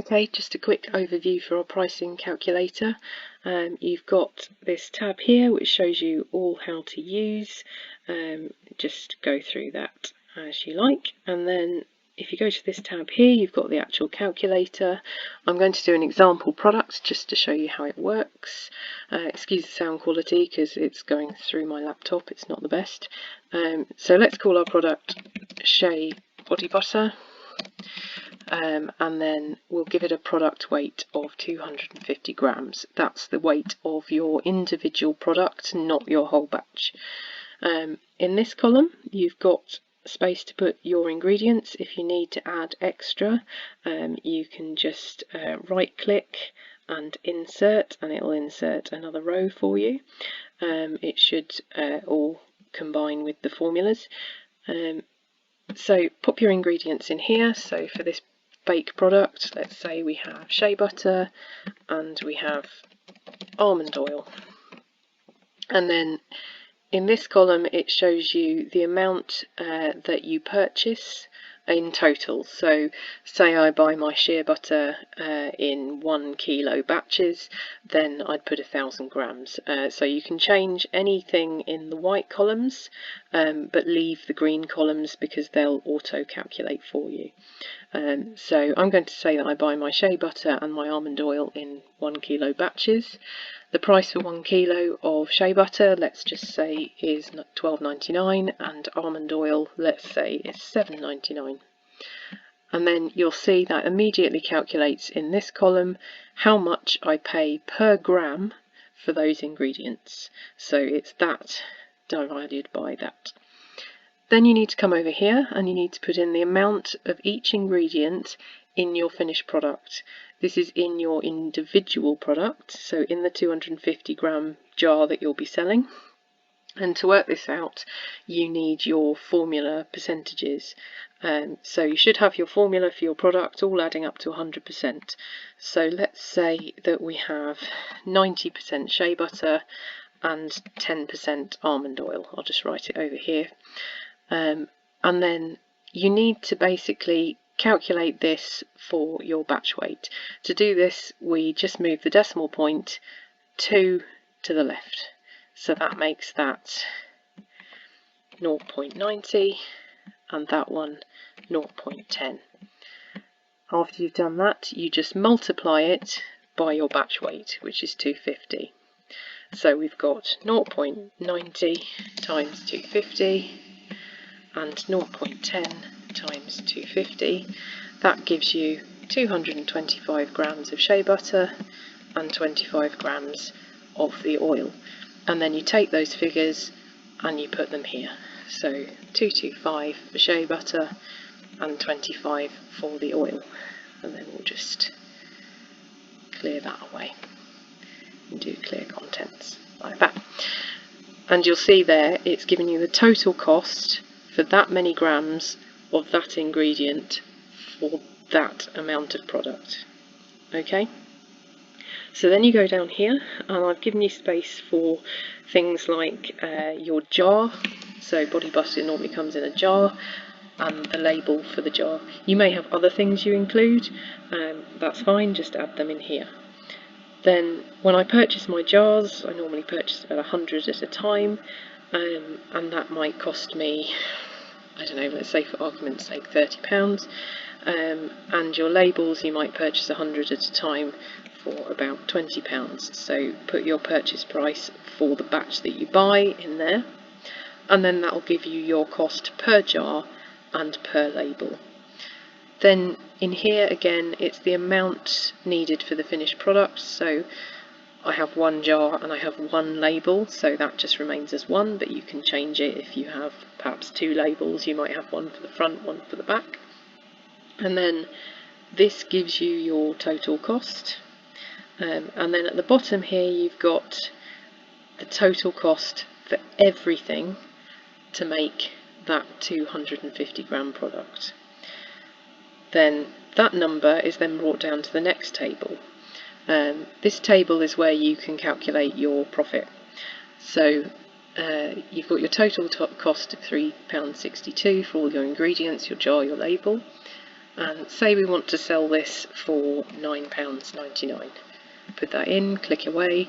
Okay, just a quick overview for our pricing calculator. You've got this tab here which shows you all how to use. Just go through that as you like, and then if you go to this tab here, you've got the actual calculator. I'm going to do an example product just to show you how it works. Excuse the sound quality because it's going through my laptop, it's not the best. So let's call our product Shea Body Butter. And then we'll give it a product weight of 250 grams. That's the weight of your individual product, not your whole batch. In this column, you've got space to put your ingredients. If you need to add extra, you can just right click and insert, and it will insert another row for you. It should all combine with the formulas. So pop your ingredients in here. So for this bake product, let's say we have shea butter and we have almond oil, and then in this column it shows you the amount that you purchase in total. So say I buy my shea butter in 1 kilo batches, then I'd put 1,000 grams. So you can change anything in the white columns, but leave the green columns because they'll auto calculate for you. So I'm going to say that I buy my shea butter and my almond oil in 1 kilo batches. The price for 1 kilo of shea butter, let's just say, is $12.99, and almond oil, let's say, is $7.99. And then you'll see that immediately calculates in this column how much I pay per gram for those ingredients. So it's that divided by that. Then you need to come over here and you need to put in the amount of each ingredient in your finished product. This is in your individual product, so in the 250 gram jar that you'll be selling. And to work this out, you need your formula percentages. So you should have your formula for your product all adding up to 100%. So let's say that we have 90% shea butter and 10% almond oil. I'll just write it over here. And then you need to basically calculate this for your batch weight. To do this, we just move the decimal point 2 to the left. So that makes that 0.90 and that one 0.10. After you've done that, you just multiply it by your batch weight, which is 250. So we've got 0.90 times 250 and 0.10 times 250. That gives you 225 grams of shea butter and 25 grams of the oil. And then you take those figures and you put them here. So 225 for shea butter and 25 for the oil. And then we'll just clear that away and do clear contents like that. And you'll see there it's giving you the total cost for that many grams of that ingredient for that amount of product. Okay, so then you go down here and I've given you space for things like your jar. So body butter normally comes in a jar, and the label for the jar. You may have other things you include, that's fine, just add them in here. Then when I purchase my jars, I normally purchase about 100 at a time, and that might cost me, I don't know, let's say for argument's sake £30. And your labels, you might purchase 100 at a time for about £20. So put your purchase price for the batch that you buy in there, and then that will give you your cost per jar and per label. Then in here again, it's the amount needed for the finished product. So I have 1 jar and I have 1 label, so that just remains as 1, but you can change it. If you have perhaps 2 labels, you might have 1 for the front, 1 for the back. And then this gives you your total cost. And then at the bottom here, you've got the total cost for everything to make that 250 gram product. Then that number is then brought down to the next table. This table is where you can calculate your profit. So you've got your total cost of £3.62 for all your ingredients, your jar, your label. and say we want to sell this for £9.99. Put that in, click away,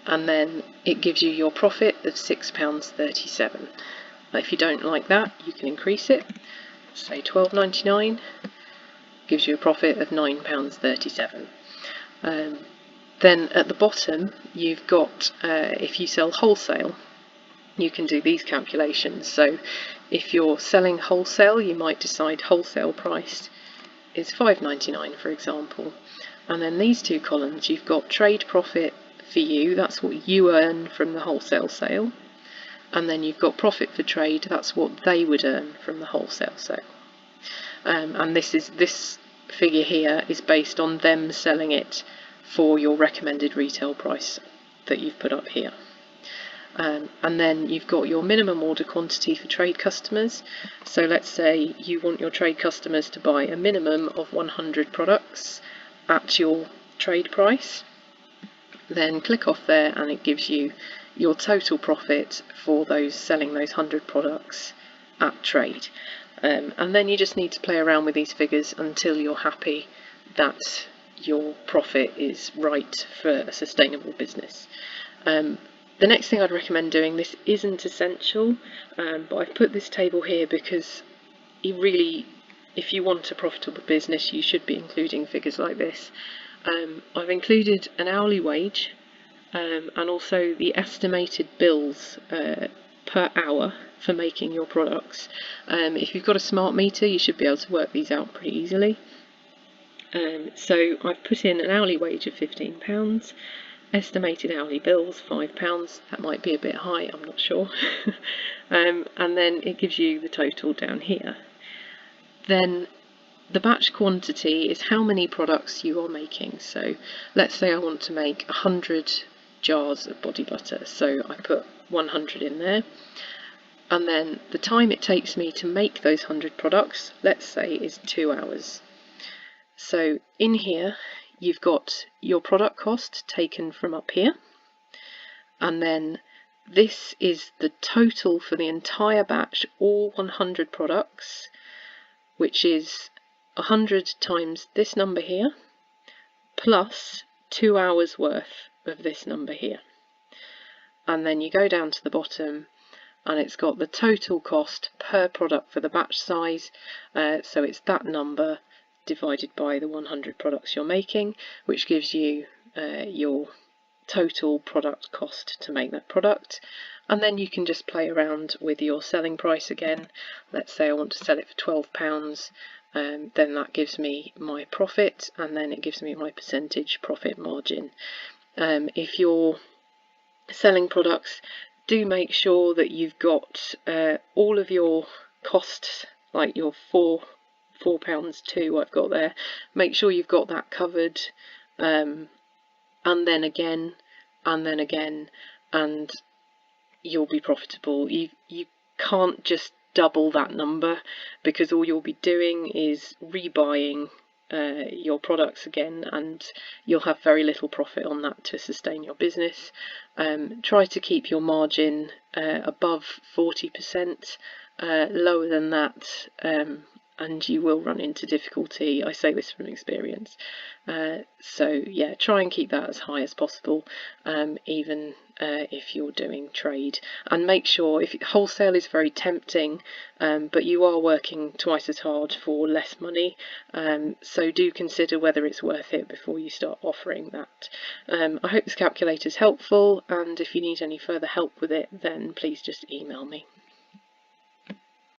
and then it gives you your profit of £6.37. If you don't like that, you can increase it, say £12.99, gives you a profit of £9.37. Then at the bottom you've got, if you sell wholesale, you can do these calculations. So if you're selling wholesale, you might decide wholesale price is £5.99, for example. And then these two columns, you've got trade profit for you, that's what you earn from the wholesale sale. And then you've got profit for trade, that's what they would earn from the wholesale sale. And this figure here is based on them selling it for your recommended retail price that you've put up here. And then you've got your minimum order quantity for trade customers. So let's say you want your trade customers to buy a minimum of 100 products at your trade price. Then click off there and it gives you your total profit for those selling those 100 products at trade. And then you just need to play around with these figures until you're happy that your profit is right for a sustainable business. The next thing I'd recommend doing, this isn't essential, but I've put this table here because if you want a profitable business, you should be including figures like this. I've included an hourly wage and also the estimated bills per hour for making your products. If you've got a smart meter, you should be able to work these out pretty easily. So I've put in an hourly wage of £15, estimated hourly bills £5, that might be a bit high, I'm not sure. And then it gives you the total down here. Then the batch quantity is how many products you are making. So let's say I want to make 100 jars of body butter, so I put 100 in there. And then the time it takes me to make those 100 products, let's say, is 2 hours. So in here you've got your product cost taken from up here, and then this is the total for the entire batch, all 100 products, which is 100 times this number here plus 2 hours worth of this number here. And then you go down to the bottom and it's got the total cost per product for the batch size, so it's that number divided by the 100 products you're making, which gives you your total product cost to make that product. And then you can just play around with your selling price again. Let's say I want to sell it for £12, then that gives me my profit, and then it gives me my percentage profit margin. If you're selling products, do make sure that you've got all of your costs, like your £4.2 I've got there, make sure you've got that covered, and then again, and then again, and you'll be profitable. You can't just double that number, because all you'll be doing is rebuying your products again, and you'll have very little profit on that to sustain your business. Try to keep your margin above 40%, lower than that, and you will run into difficulty. I say this from experience. So yeah, try and keep that as high as possible, even if you're doing trade. And make sure, if wholesale is very tempting, but you are working twice as hard for less money, so do consider whether it's worth it before you start offering that. I hope this calculator is helpful, and if you need any further help with it, then please just email me.